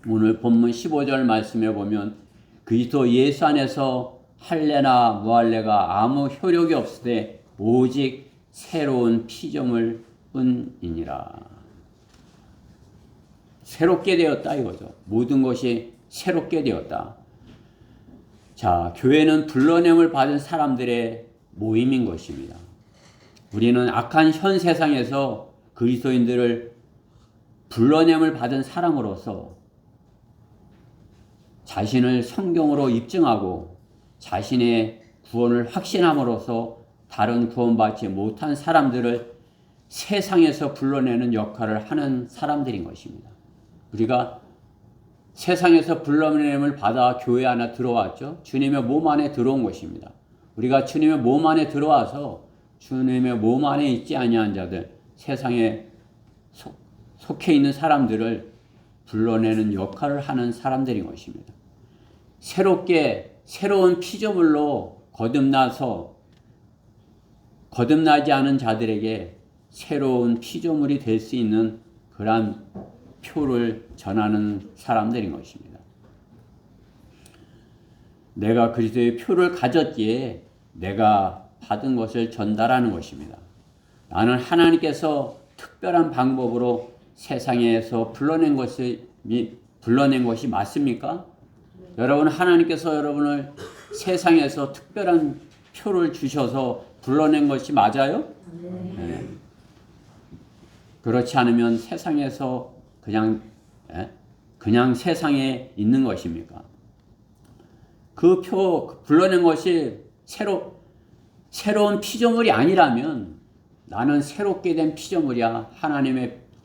S1: 오늘 본문 15절 말씀에 보면 그리스도 예수 안에서 할례나 무할례가 아무 효력이 없으되 오직 새로운 피조물 뿐이니라. 새롭게 되었다 이거죠. 모든 것이 새롭게 되었다. 자, 교회는 불러냄을 받은 사람들의 모임인 것입니다. 우리는 악한 현 세상에서 그리스도인들을 불러냄을 받은 사람으로서 자신을 성경으로 입증하고 자신의 구원을 확신함으로써 다른 구원받지 못한 사람들을 세상에서 불러내는 역할을 하는 사람들인 것입니다. 우리가 세상에서 불러냄을 받아 교회 안에 들어왔죠. 주님의 몸 안에 들어온 것입니다. 우리가 주님의 몸 안에 들어와서 주님의 몸 안에 있지 아니한 자들, 세상에 속해 있는 사람들을 불러내는 역할을 하는 사람들인 것입니다. 새로운 피조물로 거듭나지 않은 자들에게 새로운 피조물이 될 수 있는 그러한 표를 전하는 사람들인 것입니다. 내가 그리스도의 표를 가졌기에 내가 받은 것을 전달하는 것입니다. 나는 하나님께서 특별한 방법으로 세상에서 불러낸 것이 맞습니까? 여러분, 하나님께서 여러분을 세상에서 특별한 표를 주셔서 불러낸 것이 맞아요? 네. 그렇지 않으면 세상에서 그냥 세상에 있는 것입니까? 그 불러낸 것이 새로운 피조물이 아니라면 나는 새롭게 된 피조물이야.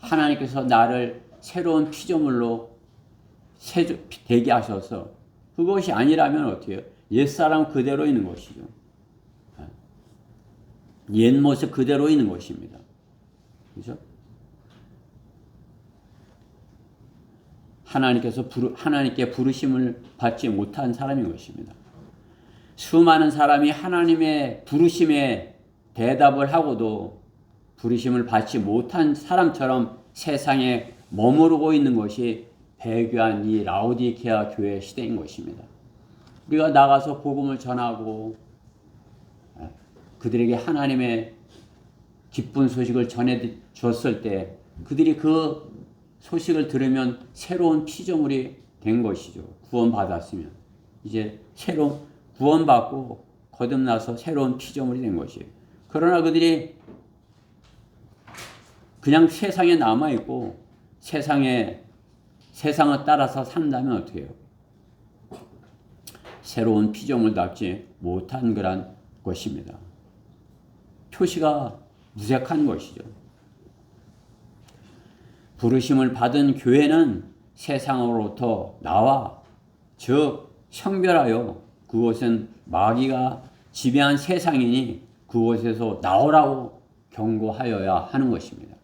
S1: 하나님께서 나를 새로운 피조물로 되게 하셔서 그것이 아니라면 어떻게 해요? 옛사람 그대로 있는 것이죠. 옛 모습 그대로 있는 것입니다. 그죠? 하나님께 부르심을 받지 못한 사람인 것입니다. 수많은 사람이 하나님의 부르심에 대답을 하고도 부르심을 받지 못한 사람처럼 세상에 머무르고 있는 것이 배교한 이 라오디게아 교회 시대인 것입니다. 우리가 나가서 복음을 전하고 그들에게 하나님의 기쁜 소식을 전해 줬을 때 그들이 그 소식을 들으면 새로운 피조물이 된 것이죠. 구원받았으면 이제 구원받고 거듭나서 새로운 피조물이 된 것이에요. 그러나 그들이 그냥 세상에 남아있고 세상을 따라서 산다면 어떻게 해요? 새로운 피조물답지 못한 그런 것입니다. 표시가 무색한 것이죠. 부르심을 받은 교회는 세상으로부터 나와 즉 성별하여 그곳은 마귀가 지배한 세상이니 그곳에서 나오라고 경고하여야 하는 것입니다.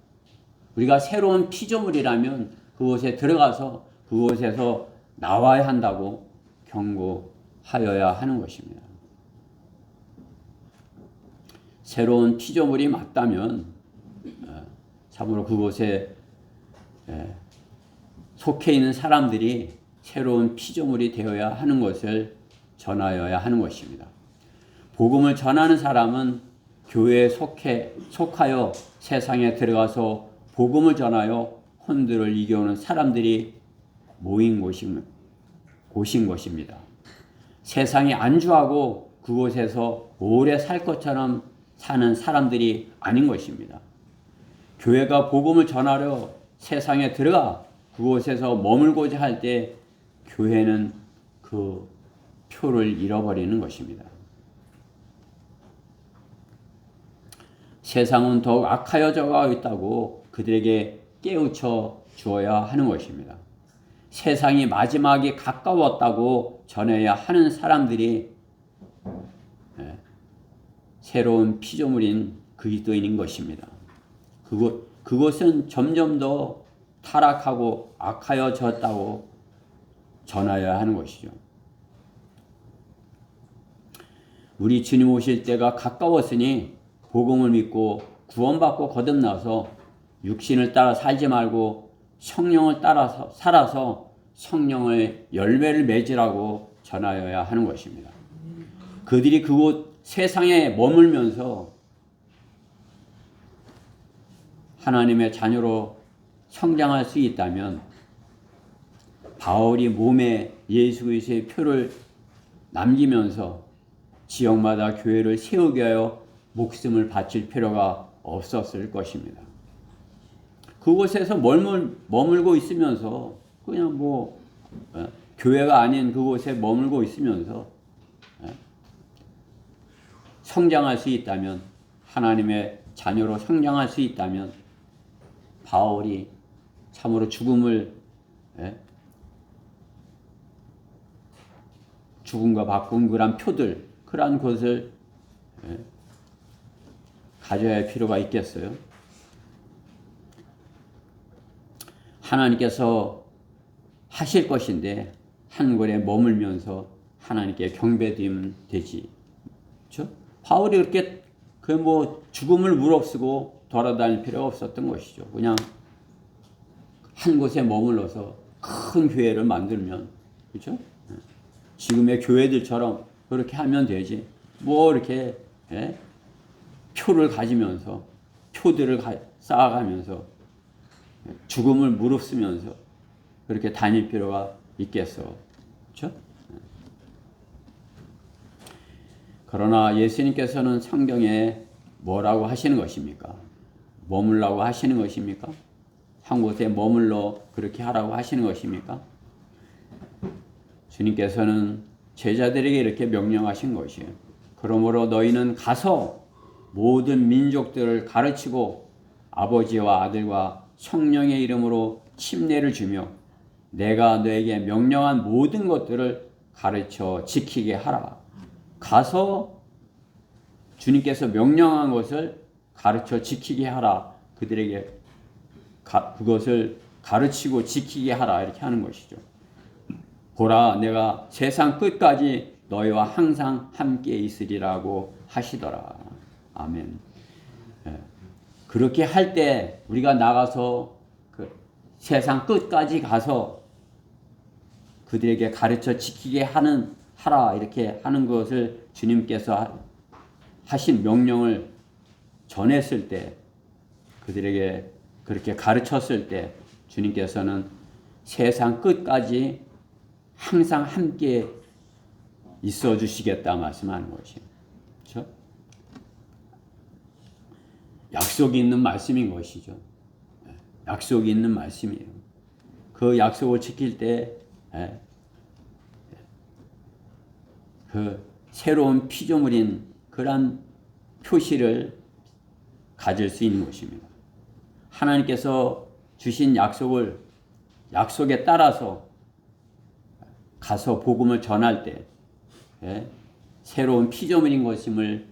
S1: 우리가 새로운 피조물이라면 그곳에 들어가서 그곳에서 나와야 한다고 경고하여야 하는 것입니다. 새로운 피조물이 맞다면 참으로 그곳에 속해 있는 사람들이 새로운 피조물이 되어야 하는 것을 전하여야 하는 것입니다. 복음을 전하는 사람은 교회에 속하여 세상에 들어가서 복음을 전하여 혼들을 이겨오는 사람들이 모인 곳인 것입니다. 세상에 안주하고 그곳에서 오래 살 것처럼 사는 사람들이 아닌 것입니다. 교회가 복음을 전하려 세상에 들어가 그곳에서 머물고자 할 때 교회는 그 표를 잃어버리는 것입니다. 세상은 더욱 악하여져 가고 있다고 그들에게 깨우쳐 주어야 하는 것입니다. 세상이 마지막이 가까웠다고 전해야 하는 사람들이 새로운 피조물인 그리스도인인 것입니다. 그것은 점점 더 타락하고 악하여졌다고 전하여야 하는 것이죠. 우리 주님 오실 때가 가까웠으니 복음을 믿고 구원받고 거듭나서 육신을 따라 살지 말고 성령을 따라서 살아서 성령의 열매를 맺으라고 전하여야 하는 것입니다. 그들이 그곳 세상에 머물면서 하나님의 자녀로 성장할 수 있다면 바울이 몸에 예수 그리스도의 표를 남기면서 지역마다 교회를 세우게 하여 목숨을 바칠 필요가 없었을 것입니다. 그곳에서 머물고 있으면서 그냥 교회가 아닌 그곳에 머물고 있으면서 성장할 수 있다면 하나님의 자녀로 성장할 수 있다면 바울이 참으로 죽음과 바꾼 그런 표들 그러한 것을 가져야 할 필요가 있겠어요. 하나님께서 하실 것인데 한 곳에 머물면서 하나님께 경배드리면 되지. 그렇죠? 바울이 그렇게 죽음을 무릅쓰고 돌아다닐 필요가 없었던 것이죠. 그냥 한 곳에 머물러서 큰 교회를 만들면, 그렇죠? 지금의 교회들처럼 그렇게 하면 되지. 이렇게 표를 가지면서 표들을 쌓아가면서 죽음을 무릅쓰면서 그렇게 다닐 필요가 있겠어. 그렇죠? 그러나 예수님께서는 성경에 뭐라고 하시는 것입니까? 머물라고 하시는 것입니까? 한 곳에 머물러 그렇게 하라고 하시는 것입니까? 주님께서는 제자들에게 이렇게 명령하신 것이에요. 그러므로 너희는 가서 모든 민족들을 가르치고 아버지와 아들과 성령의 이름으로 침례를 주며 내가 너에게 명령한 모든 것들을 가르쳐 지키게 하라. 가서 주님께서 명령한 것을 가르쳐 지키게 하라. 그들에게 그것을 가르치고 지키게 하라. 이렇게 하는 것이죠. 보라, 내가 세상 끝까지 너희와 항상 함께 있으리라고 하시더라. 아멘. 그렇게 할 때 우리가 나가서 그 세상 끝까지 가서 그들에게 가르쳐 지키게 하라 이렇게 하는 것을 주님께서 하신 명령을 전했을 때, 그들에게 그렇게 가르쳤을 때 주님께서는 세상 끝까지 항상 함께 있어 주시겠다 말씀하는 것이에요. 그렇죠? 약속이 있는 말씀인 것이죠. 약속이 있는 말씀이에요. 그 약속을 지킬 때 그 새로운 피조물인 그러한 표시를 가질 수 있는 것입니다. 하나님께서 주신 약속에 따라서 가서 복음을 전할 때 새로운 피조물인 것임을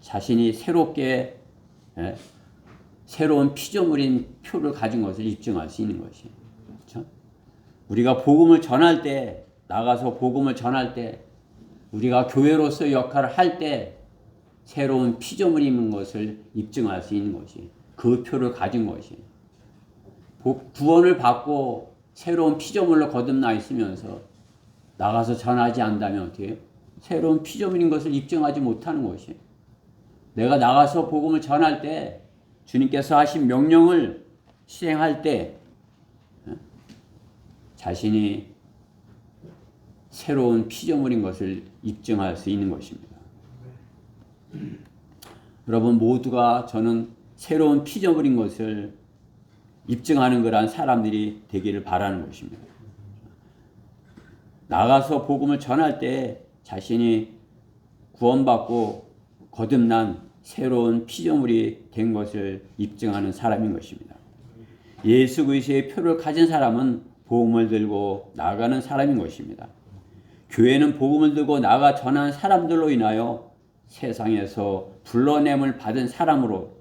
S1: 자신이 새롭게 새로운 피조물인 표를 가진 것을 입증할 수 있는 것이에요. 그렇죠? 우리가 복음을 전할 때, 나가서 복음을 전할 때, 우리가 교회로서 역할을 할 때 새로운 피조물인 것을 입증할 수 있는 것이 그 표를 가진 것이 구원을 받고 새로운 피조물로 거듭나 있으면서 나가서 전하지 않는다면 어떻게 해요? 새로운 피조물인 것을 입증하지 못하는 것이 내가 나가서 복음을 전할 때 주님께서 하신 명령을 실행할 때 자신이 새로운 피조물인 것을 입증할 수 있는 것입니다. 여러분 모두가 저는 새로운 피조물인 것을 입증하는 그러한 사람들이 되기를 바라는 것입니다. 나가서 복음을 전할 때 자신이 구원받고 거듭난 새로운 피조물이 된 것을 입증하는 사람인 것입니다. 예수 그리스도의 표를 가진 사람은 복음을 들고 나가는 사람인 것입니다. 교회는 복음을 들고 나가 전한 사람들로 인하여 세상에서 불러냄을 받은 사람으로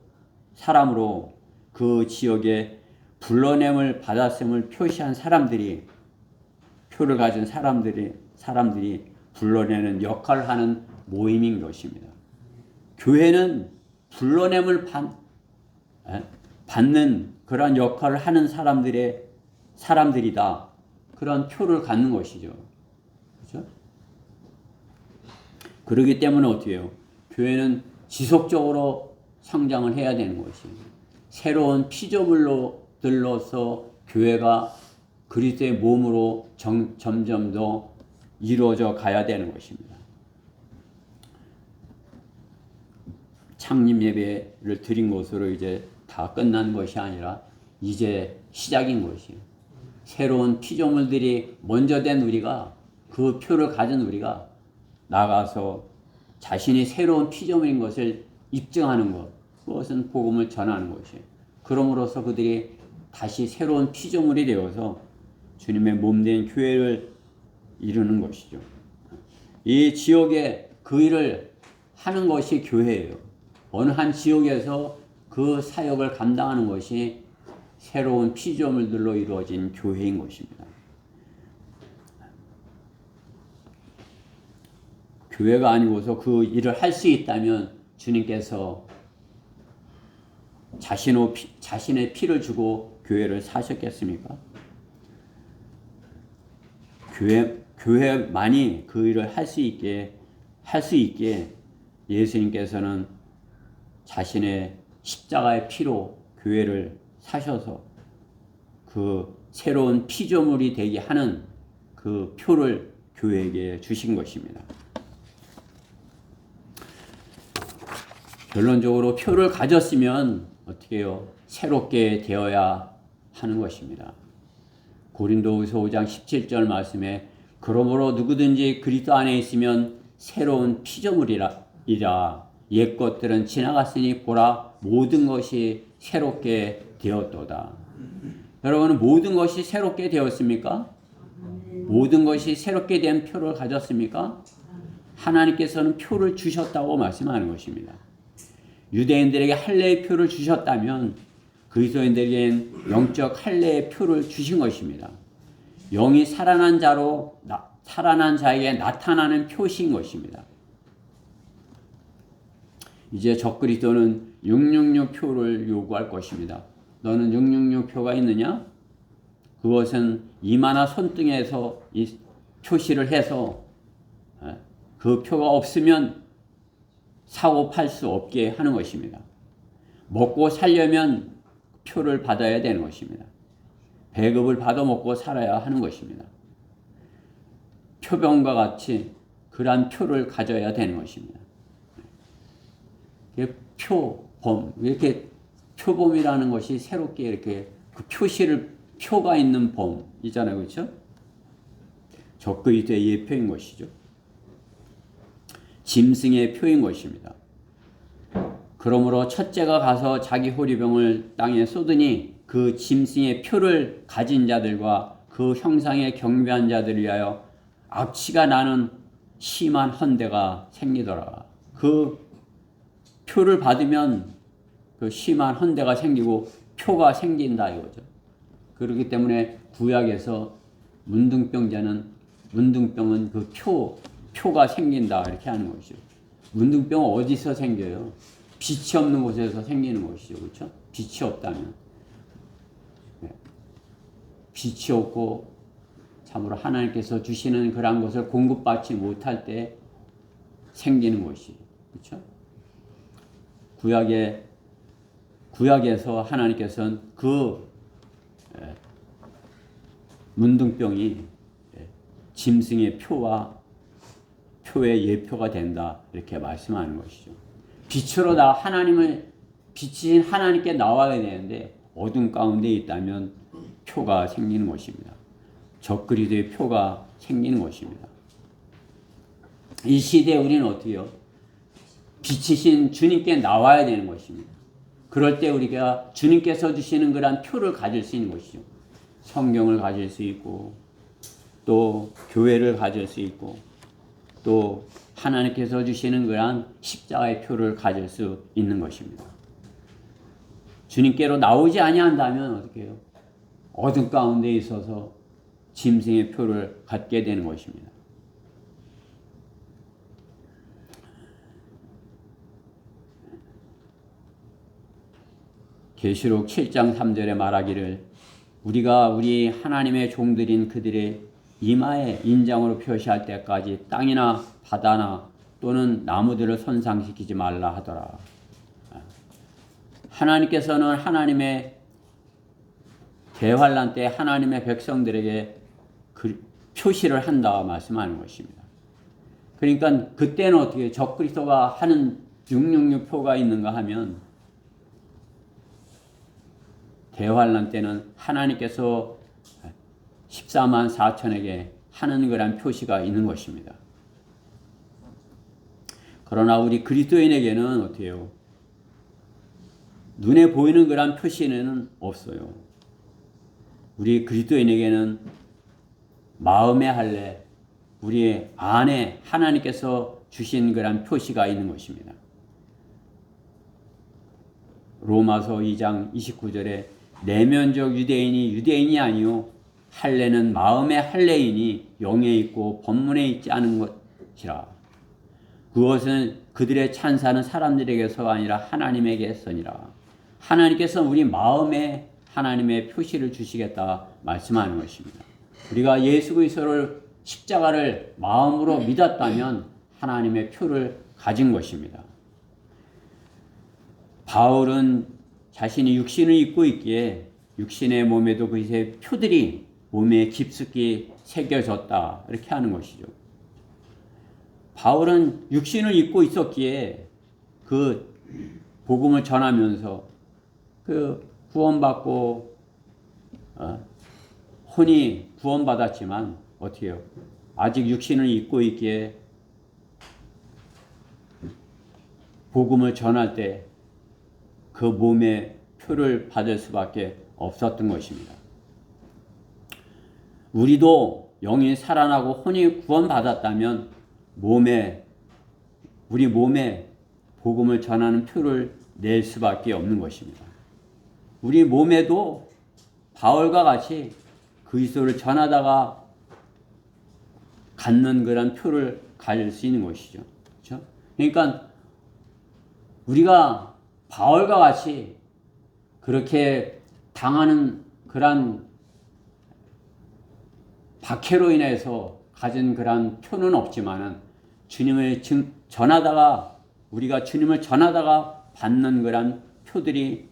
S1: 그 지역에 불러냄을 받았음을 표시한 사람들이 표를 가진 사람들이 불러내는 역할을 하는 모임인 것입니다. 교회는 불러냄을 받는 그러한 역할을 하는 사람들이다. 그런 표를 갖는 것이죠. 그렇죠? 그렇기 때문에 어떻게 해요? 교회는 지속적으로 성장을 해야 되는 것이에요. 새로운 피조물로서 교회가 그리스도의 몸으로 점점 더 이루어져 가야 되는 것입니다. 창립 예배를 드린 것으로 이제 다 끝난 것이 아니라 이제 시작인 것이에요. 새로운 피조물들이 먼저 된 우리가 그 표를 가진 우리가 나가서 자신이 새로운 피조물인 것을 입증하는 것, 그것은 복음을 전하는 것이에요. 그럼으로써 그들이 다시 새로운 피조물이 되어서 주님의 몸된 교회를 이루는 것이죠. 이 지역에 그 일을 하는 것이 교회예요. 어느 한 지역에서 그 사역을 감당하는 것이 새로운 피조물들로 이루어진 교회인 것입니다. 교회가 아니고서 그 일을 할 수 있다면 주님께서 자신의 피를 주고 교회를 사셨겠습니까? 교회만이 그 일을 할 수 있게 예수님께서는 자신의 십자가의 피로 교회를 사셔서 그 새로운 피조물이 되게 하는 그 표를 교회에게 주신 것입니다. 결론적으로 표를 가졌으면 어떻게 해요? 새롭게 되어야 하는 것입니다. 고린도후서 5장 17절 말씀에 그러므로 누구든지 그리스도 안에 있으면 새로운 피조물이라 옛 것들은 지나갔으니 보라 모든 것이 새롭게 되었도다. 여러분은 모든 것이 새롭게 되었습니까? 모든 것이 새롭게 된 표를 가졌습니까? 하나님께서는 표를 주셨다고 말씀하는 것입니다. 유대인들에게 할례의 표를 주셨다면 그리스도인들에게는 영적 할례의 표를 주신 것입니다. 영이 살아난 자에게 나타나는 표시인 것입니다. 이제 적그리스도는 666 표를 요구할 것입니다. 너는 666 표가 있느냐? 그것은 이마나 손등에서 이 표시를 해서 그 표가 없으면 사고 팔 수 없게 하는 것입니다. 먹고 살려면 표를 받아야 되는 것입니다. 배급을 받아 먹고 살아야 하는 것입니다. 표범과 같이 그러한 표를 가져야 되는 것입니다. 표범, 이렇게 표범이라는 것이 새롭게 이렇게 그 표가 있는 범이잖아요. 그렇죠? 적그리스도의 예표인 것이죠. 짐승의 표인 것입니다. 그러므로 첫째가 가서 자기 호리병을 땅에 쏟으니 그 짐승의 표를 가진 자들과 그 형상에 경배한 자들을 위하여 악취가 나는 심한 헌대가 생기더라. 그 표를 받으면 그 심한 헌대가 생기고 표가 생긴다 이거죠. 그렇기 때문에 구약에서 문둥병은 그 표가 생긴다 이렇게 하는 것이죠. 문둥병은 어디서 생겨요? 빛이 없는 곳에서 생기는 것이죠. 그렇죠? 빛이 없다면. 빛이 없고 참으로 하나님께서 주시는 그런 것을 공급받지 못할 때 생기는 것이. 그렇죠? 구약에서 하나님께서는 그 문둥병이 짐승의 표의 예표가 된다 이렇게 말씀하는 것이죠. 빛으로 빛이신 하나님께 나와야 되는데 어둠 가운데 있다면 표가 생기는 것입니다. 적그리스도의 표가 생기는 것입니다. 이 시대에 우리는 어떻게 해요? 빛이신 주님께 나와야 되는 것입니다. 그럴 때 우리가 주님께서 주시는 그런 표를 가질 수 있는 것이죠. 성경을 가질 수 있고 또 교회를 가질 수 있고 또 하나님께서 주시는 그런 십자가의 표를 가질 수 있는 것입니다. 주님께로 나오지 아니한다면 어떻게 해요? 어둠 가운데 있어서 짐승의 표를 갖게 되는 것입니다. 계시록 7장 3절에 말하기를 우리가 우리 하나님의 종들인 그들의 이마에 인장으로 표시할 때까지 땅이나 바다나 또는 나무들을 손상시키지 말라 하더라. 하나님께서는 하나님의 대환란 때 하나님의 백성들에게 그 표시를 한다 말씀하는 것입니다. 그러니까 그때는 어떻게 적그리스도가 하는 666표가 있는가 하면 대환란 때는 하나님께서 14만 4천에게 하는 그런 표시가 있는 것입니다. 그러나 우리 그리스도인에게는 어떻게 해요? 눈에 보이는 그런 표시는 없어요. 우리 그리스도인에게는 마음의 할례, 우리 안에 하나님께서 주신 그런 표시가 있는 것입니다. 로마서 2장 29절에 내면적 유대인이 아니요 할례는 마음의 할례이니 영에 있고 본문에 있지 않은 것이라. 그것은 그들의 찬사는 사람들에게서가 아니라 하나님에게서니라. 하나님께서 우리 마음에 하나님의 표시를 주시겠다 말씀하는 것입니다. 우리가 예수 그리스도를 십자가를 마음으로 믿었다면 하나님의 표를 가진 것입니다. 바울은 자신이 육신을 입고 있기에 육신의 몸에도 그의 표들이 몸에 깊숙이 새겨졌다 이렇게 하는 것이죠. 바울은 육신을 입고 있었기에 그 복음을 전하면서 그 구원받고 혼이 구원받았지만 어떻게 해요? 아직 육신을 입고 있기에 복음을 전할 때 그 몸의 표를 받을 수밖에 없었던 것입니다. 우리도 영이 살아나고 혼이 구원받았다면 우리 몸에 복음을 전하는 표를 낼 수밖에 없는 것입니다. 우리 몸에도 바울과 같이 그리스도를 전하다가 갖는 그런 표를 가질 수 있는 것이죠. 그렇죠? 그러니까 우리가 바울과 같이 그렇게 당하는 그런 박해로 인해서 가진 그런 표는 없지만은 주님을 전하다가 우리가 주님을 전하다가 받는 그런 표들이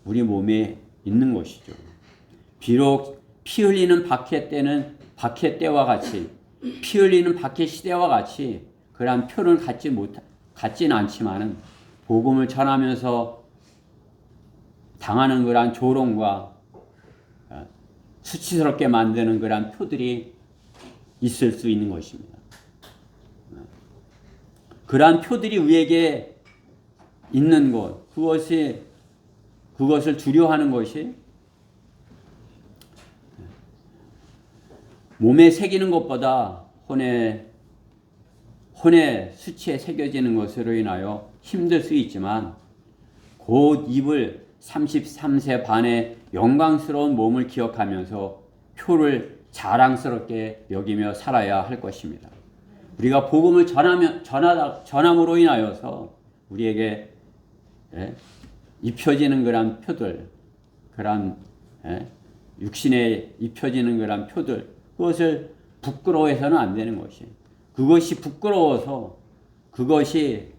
S1: 우리 몸에 있는 것이죠. 비록 피 흘리는 박해 때와 같이 피 흘리는 박해 시대와 같이 그러한 표를 갖지는 않지만은 복음을 전하면서 당하는 그러한 조롱과 수치스럽게 만드는 그러한 표들이 있을 수 있는 것입니다. 그러한 표들이 우리에게 있는 것, 그것을 두려워하는 것이 몸에 새기는 것보다 혼의 수치에 새겨지는 것으로 인하여 힘들 수 있지만 곧 입을 33세 반의 영광스러운 몸을 기억하면서 표를 자랑스럽게 여기며 살아야 할 것입니다. 우리가 복음을 전함으로 인하여서 우리에게 입혀지는 그런 표들, 그런 육신에 입혀지는 그런 표들, 그것을 부끄러워해서는 안 되는 것이. 그것이 부끄러워서 그것이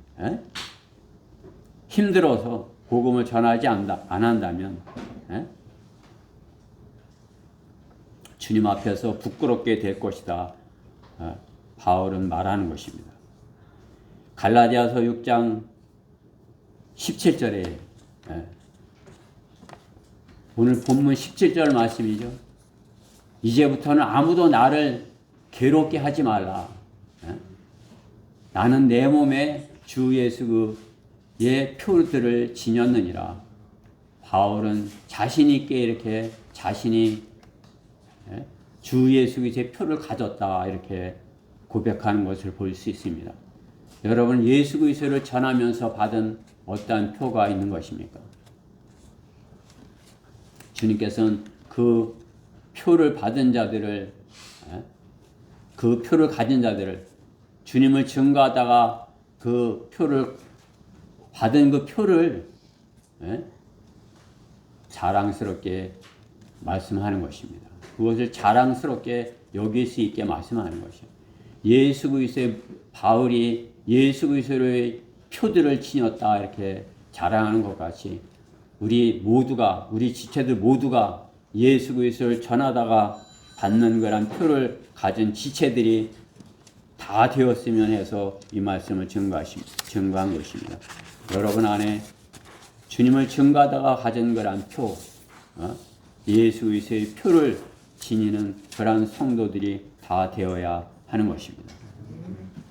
S1: 힘들어서 복음을 전하지 안 한다면 주님 앞에서 부끄럽게 될 것이다. 바울은 말하는 것입니다. 갈라디아서 6장 17절에 오늘 본문 17절 말씀이죠. 이제부터는 아무도 나를 괴롭게 하지 말라. 나는 내 몸에 주 예수의 표들을 지녔느니라. 바울은 자신 있게 이렇게 자신이 주 예수 그리스도의 표를 가졌다 이렇게 고백하는 것을 볼 수 있습니다. 여러분, 예수 그리스도를 전하면서 받은 어떠한 표가 있는 것입니까? 주님께서는 그 표를 받은 자들을, 그 표를 가진 자들을, 주님을 증거하다가 그 표를 받은 그 표를 자랑스럽게 말씀하는 것입니다. 그것을 자랑스럽게 여길 수 있게 말씀하는 것이죠. 예수 그리스도의 바울이 예수 그리스도의 표들을 지녔다 이렇게 자랑하는 것 같이 우리 지체들 모두가 예수 그리스도를 전하다가 받는 그런 표를 가진 지체들이 다 되었으면 해서 이 말씀을 증거한 것입니다. 여러분 안에 주님을 증거하다가 가진 그런 표, 예수 그리스도의 표를 지니는 그런 성도들이 다 되어야 하는 것입니다.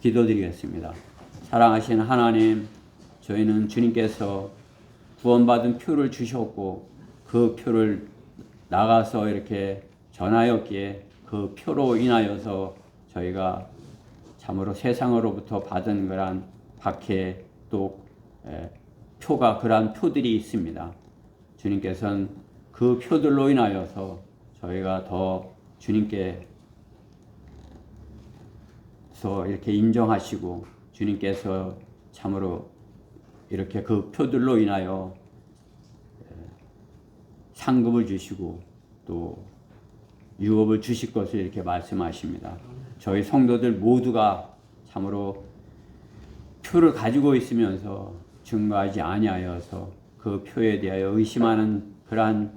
S1: 기도드리겠습니다. 사랑하신 하나님, 저희는 주님께서 구원받은 표를 주셨고 그 표를 나가서 이렇게 전하였기에 그 표로 인하여서 저희가 참으로 세상으로부터 받은 그러한 박해 또 표가 그러한 표들이 있습니다. 주님께서는 그 표들로 인하여서 저희가 더 주님께서 이렇게 인정하시고 주님께서 참으로 이렇게 그 표들로 인하여 상급을 주시고 또 유업을 주실 것을 이렇게 말씀하십니다. 저희 성도들 모두가 참으로 표를 가지고 있으면서 증거하지 아니하여서 그 표에 대하여 의심하는 그러한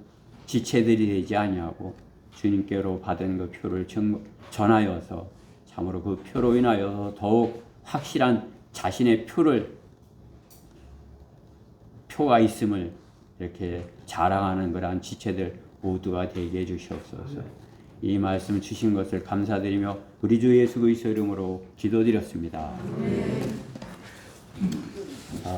S1: 지체들이 되지 아니하고 주님께로 받은 그 표를 전하여서 참으로 그 표로 인하여 더욱 확실한 자신의 표가 있음을 이렇게 자랑하는 그러한 지체들 모두가 되게 해주시옵소서. 이 말씀 주신 것을 감사드리며 우리 주 예수 그리스도 이름으로 기도드렸습니다.